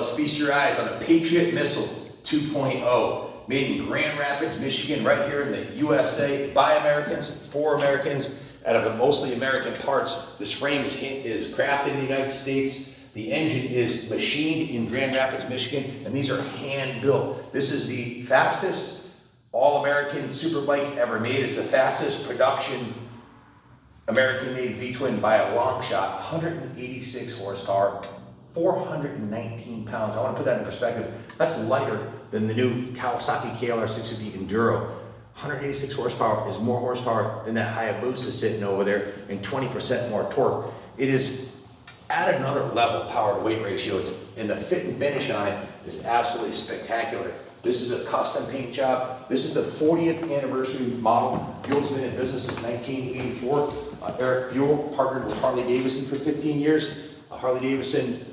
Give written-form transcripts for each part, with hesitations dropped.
Fellas, feast your eyes on the Patriot Missile 2.0, made in Grand Rapids, Michigan, right here in the USA, by Americans, for Americans, out of mostly American parts. This frame is crafted in the United States. The engine is machined in Grand Rapids, Michigan, and these are hand-built. This is the fastest all-American superbike ever made. It's the fastest production American-made V-twin by a long shot. 186 horsepower, 419 pounds. I want to put that in perspective. That's lighter than the new Kawasaki KLR 650 Enduro. 186 horsepower is more horsepower than that Hayabusa sitting over there, and 20% more torque. It is at another level power to weight ratio. And the fit and finish on it is absolutely spectacular. This is a custom paint job. This is the 40th anniversary model. Buell's been in business since 1984. Eric Buell partnered with Harley Davidson for 15 years. Harley Davidson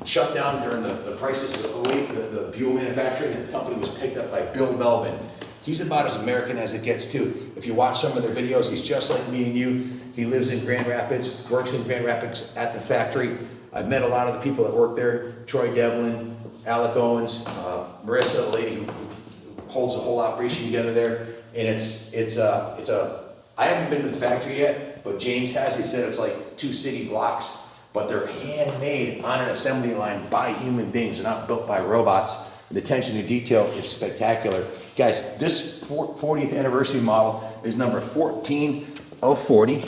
shut down during the crisis of 08, the Buell manufacturing, and the company was picked up by Bill Melvin. He's about as American as it gets too. If you watch some of their videos, he's just like me and you. He lives in Grand Rapids, works in Grand Rapids at the factory. I've met a lot of the people that work there, Troy Devlin, Alec Owens, Marissa, the lady who holds the whole operation together there. And I haven't been to the factory yet, but James has. He said it's like 2 city blocks, but they're handmade on an assembly line by human beings. They're not built by robots. The attention to detail is spectacular. Guys, this 40th anniversary model is number 14 of 40.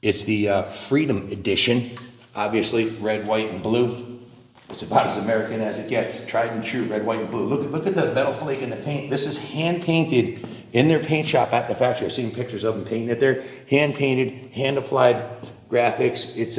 It's the Freedom Edition, obviously red, white, and blue. It's about as American as it gets. Tried and true, red, white, and blue. Look at the metal flake in the paint. This is hand painted in their paint shop at the factory. I've seen pictures of them painting it there. Hand painted, hand applied graphics. It's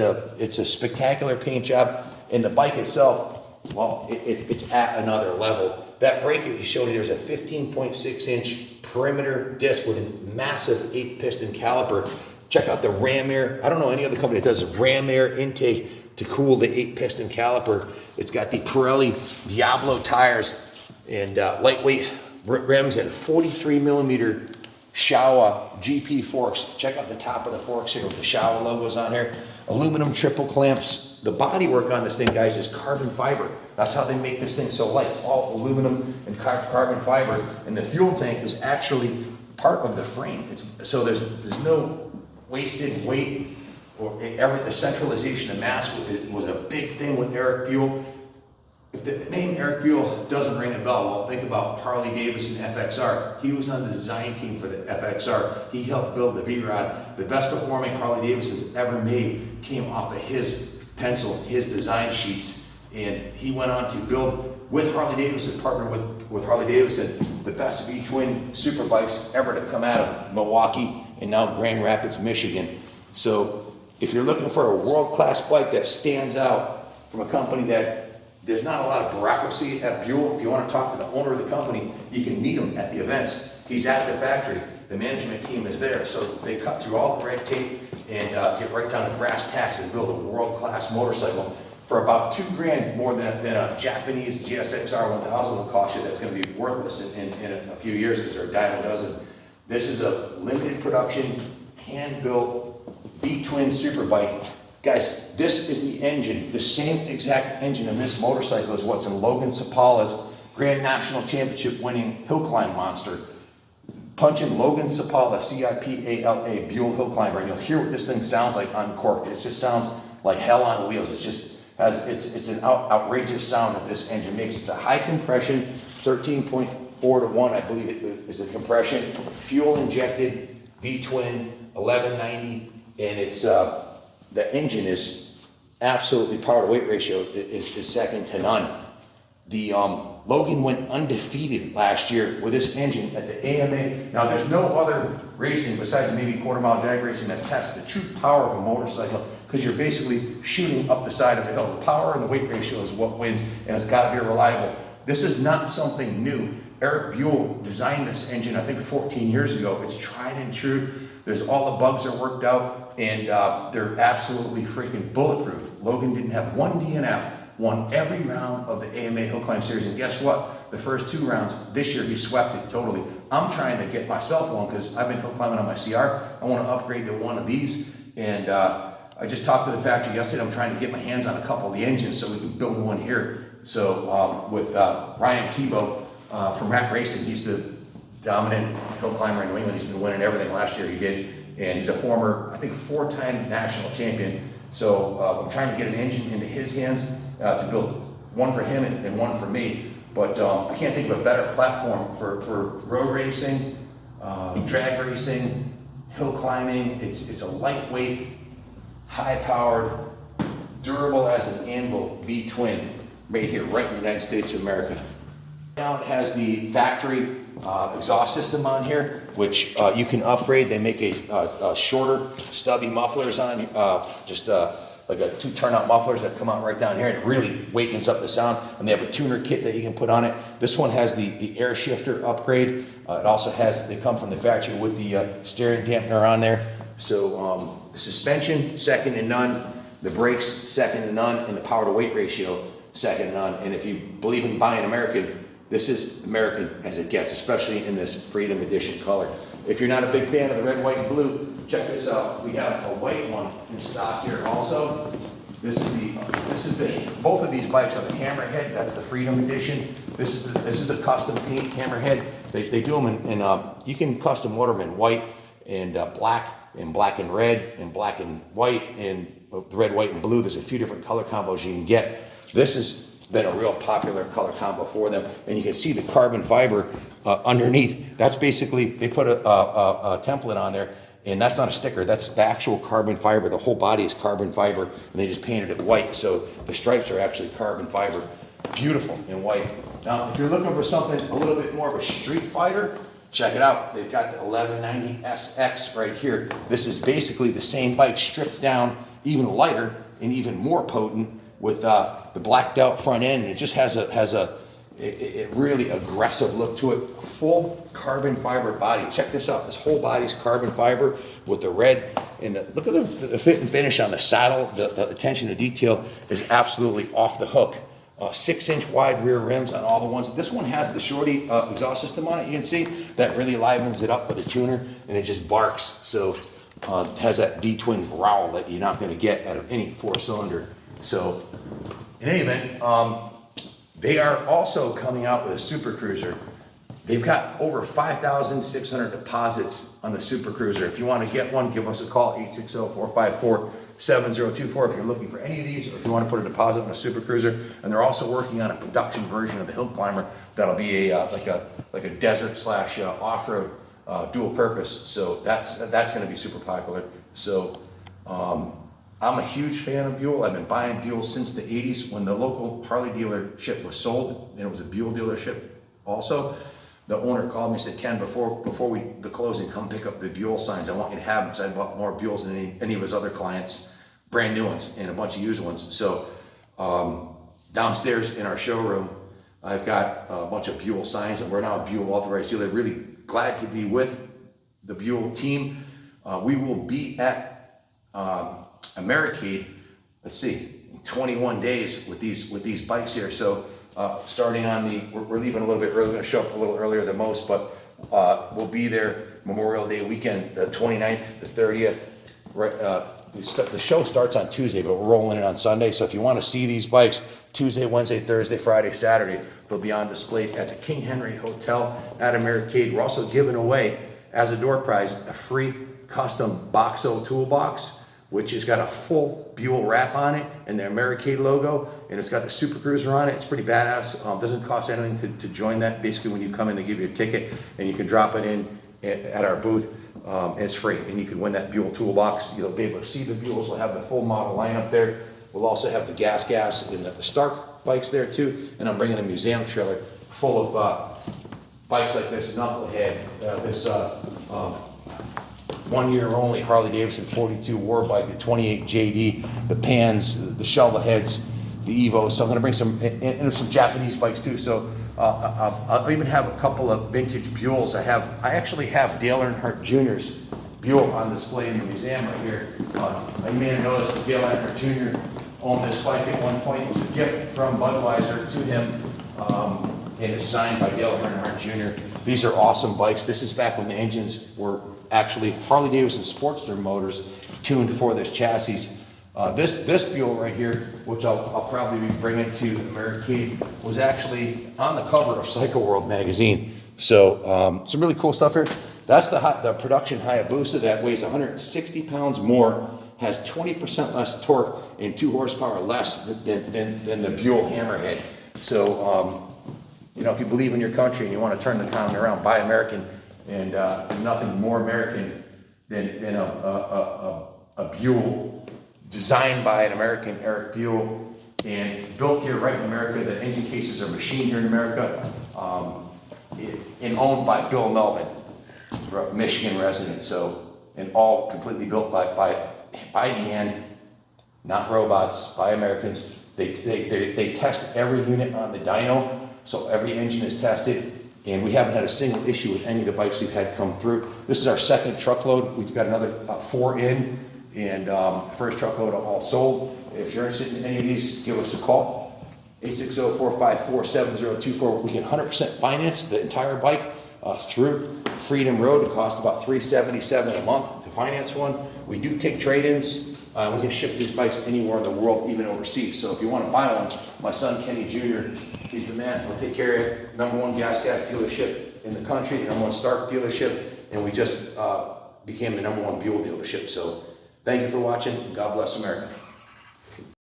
a spectacular paint job. And the bike itself, well, it's at another level. That brake that he showed you, there's a 15.6-inch perimeter disc with a massive 8-piston caliper. Check out the ram air. I don't know any other company that does a ram air intake to cool the 8-piston caliper. It's got the Pirelli Diablo tires and lightweight rims and 43mm Showa GP forks. Check out the top of the forks here with the Showa logos on here. Aluminum triple clamps. The bodywork on this thing, guys, is carbon fiber. That's how they make this thing so light. It's all aluminum and carbon fiber, and the fuel tank is actually part of the frame. So there's no wasted weight or the centralization of mass was a big thing with Eric Buell. If the name Eric Buell doesn't ring a bell, well, think about Harley Davidson FXR. He was on the design team for the FXR. He helped build the V-Rod. The best performing Harley Davidson's ever made came off of his pencil, his design sheets, and he went on to build with Harley Davidson, partnered with Harley Davidson, the best V-twin super bikes ever to come out of Milwaukee and now Grand Rapids, Michigan. So if you're looking for a world-class bike that stands out from a company that there's not a lot of bureaucracy at Buell. If you want to talk to the owner of the company, you can meet him at the events. He's at the factory. The management team is there. So they cut through all the red tape and get right down to brass tacks and build a world-class motorcycle for about $2,000 more than a Japanese GSXR 1000 will cost you. That's going to be worthless in a few years because they're a dime a dozen. This is a limited production, hand-built V-twin superbike. Guys, this is the engine, the same exact engine in this motorcycle is what's in Logan Sapala's Grand National Championship winning hill climb monster. Punch in Logan Sapala, C-I-P-A-L-A, Buell Hill Climber, and you'll hear what this thing sounds like uncorked. It just sounds like hell on wheels. It's an outrageous sound that this engine makes. It's a high compression, 13.4 to 1, I believe it is the compression, fuel injected, V-twin, 1190, and it's the engine is absolutely power to weight ratio is second to none. The Logan went undefeated last year with this engine at the AMA. Now there's no other racing besides maybe quarter mile drag racing that tests the true power of a motorcycle because you're basically shooting up the side of the hill. The power and the weight ratio is what wins, and it's got to be reliable. This is not something new. Eric Buell designed this engine, I think 14 years ago. It's tried and true. There's all the bugs are worked out, and they're absolutely freaking bulletproof. Logan didn't have one DNF, won every round of the AMA Hill Climb Series, and guess what? The first 2 rounds, this year he swept it totally. I'm trying to get myself one because I've been hill climbing on my CR. I want to upgrade to one of these, and I just talked to the factory yesterday. I'm trying to get my hands on a couple of the engines so we can build one here. So with Ryan Tebow from Rat Racing, he's the dominant hill climber in New England. He's been winning everything. Last year he did, and he's a former, I think, 4-time national champion. So I'm trying to get an engine into his hands to build one for him and one for me. But I can't think of a better platform for road racing, drag racing, hill climbing. It's a lightweight, high-powered, durable as an anvil V-twin right here, right in the United States of America. Now it has the factory exhaust system on here, which you can upgrade. They make a shorter, stubby mufflers on, like a 2 turnout mufflers that come out right down here, and it really wakens up the sound. And they have a tuner kit that you can put on it. This one has the air shifter upgrade. It also has, they come from the factory with the steering dampener on there. So the suspension, second to none. The brakes, second to none. And the power to weight ratio, second to none. And if you believe in buying American, this is American as it gets, especially in this Freedom Edition color. If you're not a big fan of the red, white, and blue, check this out. We have a white one in stock here also. This is the both of these bikes are the Hammerhead. That's the Freedom Edition. This is a custom paint Hammerhead. They do them in you can custom order them in white and black and red and black and white and the red, white, and blue. There's a few different color combos you can get. This has been a real popular color combo for them, and you can see the carbon fiber underneath. That's basically, they put a template on there, and that's not a sticker, that's the actual carbon fiber. The whole body is carbon fiber, and they just painted it white, so the stripes are actually carbon fiber. Beautiful in white. Now, if you're looking for something a little bit more of a street fighter, check it out. They've got the 1190 SX right here. This is basically the same bike stripped down, even lighter and even more potent, with the blacked out front end, and it just has a really aggressive look to it. Full carbon fiber body. Check this out. This whole body's carbon fiber with the red, and look at the fit and finish on the saddle. The attention to detail is absolutely off the hook. 6-inch wide rear rims on all the ones. This one has the shorty exhaust system on it. You can see that really livens it up with a tuner, and it just barks. So it has that V-twin growl that you're not going to get out of any 4-cylinder. So, in any event, they are also coming out with a Super Cruiser. They've got over 5,600 deposits on the Super Cruiser. If you want to get one, give us a call, 860-454-7024 if you're looking for any of these, or if you want to put a deposit on a Super Cruiser. And they're also working on a production version of the Hill Climber that'll be like a desert slash off-road dual purpose. So that's going to be super popular. So I'm a huge fan of Buell. I've been buying Buell since the 80s when the local Harley dealership was sold, and it was a Buell dealership also. The owner called me and said, Ken, before the closing, come pick up the Buell signs. I want you to have them, because I bought more Buells than any of his other clients, brand new ones and a bunch of used ones. So downstairs in our showroom, I've got a bunch of Buell signs, and we're now a Buell authorized dealer. Really glad to be with the Buell team. We will be at Americade, let's see, 21 days with these bikes here. So starting on we're leaving a little bit early. We're going to show up a little earlier than most, but we'll be there Memorial Day weekend, the 29th, the 30th. Right, the show starts on Tuesday, but we're rolling in on Sunday. So if you want to see these bikes, Tuesday, Wednesday, Thursday, Friday, Saturday, they'll be on display at the King Henry Hotel at Americade. We're also giving away, as a door prize, a free custom Boxo toolbox, which has got a full Buell wrap on it and the Americade logo, and it's got the Super Cruiser on it. It's pretty badass. Doesn't cost anything to join that. Basically, when you come in, they give you a ticket, and you can drop it in at our booth. And it's free, and you can win that Buell toolbox. You'll be able to see the Buells. We'll have the full model lineup there. We'll also have the gas and the Stark bikes there too, and I'm bringing a museum trailer full of bikes like this Knucklehead, this 1 year only Harley Davidson 42 war bike, the 28 JD, the Pans, the Shovelheads, the Evos. So I'm going to bring some Japanese bikes too. So I'll even have a couple of vintage Buells. I actually have Dale Earnhardt Jr.'s Buell on display in the museum right here. You may have noticed Dale Earnhardt Jr. owned this bike at one point. It was a gift from Budweiser to him, and it's signed by Dale Earnhardt Jr. These are awesome bikes. This is back when the engines were actually Harley Davidson Sportster motors tuned for this chassis. This Buell right here, which I'll probably be bringing to Americade, was actually on the cover of Cycle World magazine. So some really cool stuff here. That's the production Hayabusa that weighs 160 pounds more, has 20% less torque and 2 horsepower less than the Buell Hammerhead. So you know, if you believe in your country and you want to turn the economy around, buy American, and nothing more American than a Buell designed by an American, Eric Buell, and built here right in America. The engine cases are machined here in America, and owned by Bill Melvin, Michigan resident. So, and all completely built by hand, not robots, by Americans. They test every unit on the dyno, so every engine is tested, and we haven't had a single issue with any of the bikes we've had come through. This is our second truckload. We've got another 4 in, and first truckload all sold. If you're interested in any of these, give us a call, 860-454-7024. We can 100% finance the entire bike through Freedom Road. It costs about $377 a month to finance one. We do take trade-ins. We can ship these bikes anywhere in the world, even overseas. So if you want to buy one, my son Kenny Jr., he's the man. He'll take care of it. #1 gas dealership in the country, the #1 Stark dealership, and we just became the #1 Buell dealership. So thank you for watching, and God bless America.